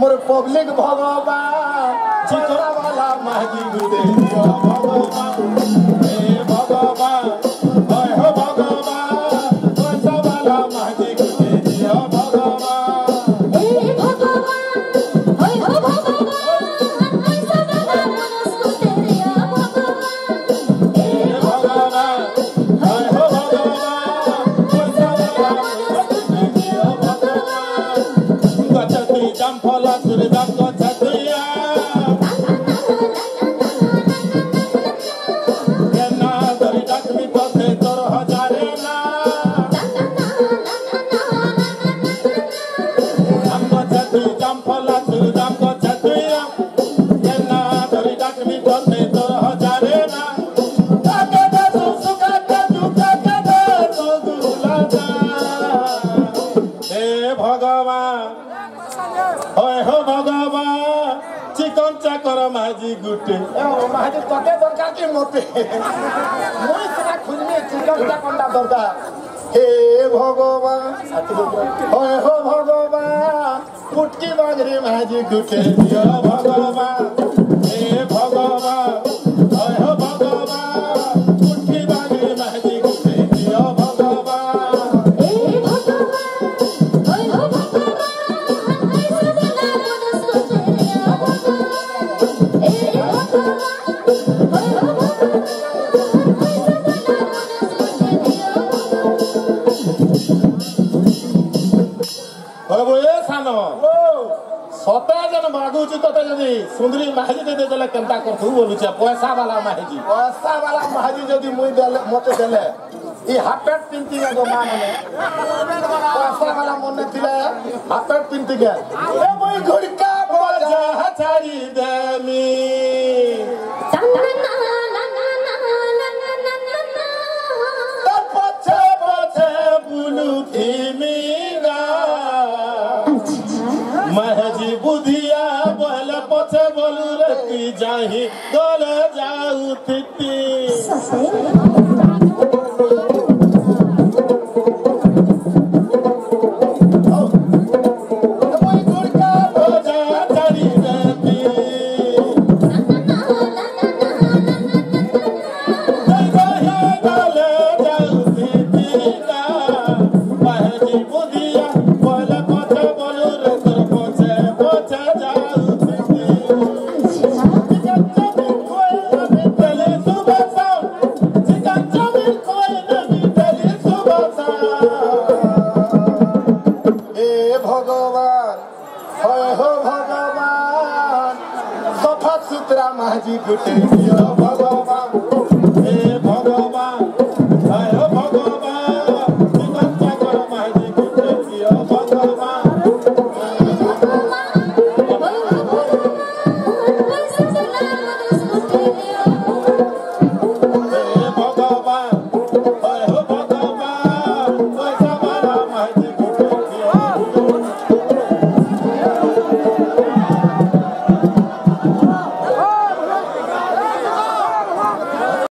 मोर public भगवान चिकरा वाला महजी गुदे भगवान हे भगवान ओए हो भगवान पैसा वाला महजी गुदे दिया भगवान हे भगवान ओए हो भगवान पैसा वाला मनस गुदे दिया भगवान हे भगवान ओए हो भगवान पैसा वाला मनस गुदे दिया भगवान गचती जंफला सुरदाम को छतिया केना दरी डाकमी पथे तोर हजारे ना हम को छती जंफला सुरदाम को छतिया केना दरी डाकमी पथे तोर हजारे ना काके दे सुका के दुका के दे तो दुला जा हे भगवान ओए हो भगवान चिकन चाकर माझी गुटे माझी तते दरकार की मोते मोई सका खुजमे चिकन चाकंडा दरकार हे भगवान ओए हो भगवान पुटकी बांगरी माझी गुटे दिया भगवान हे भगवान ओए हो भगवान पुटकी बांगरी माझी गुटे दिया भगवान हे भगवान ओए हो भगवान सताजन मागुची तते जदी सुंदरी माहिजी दे देले केनता करथु बोलुचे पैसा वाला माहिजी जदी मुई देले मते देले ई हापेट पिंती गो माने पैसा वाला मने थिले हापेट पिंती गे ए मुई घुड़का बजा हचारी देमी पछे पछे बुलु थिमीगा महजी बुधिया बोल पछे बोलू रखी जाही गले जाऊ थिती महजी गुटे भगवान हे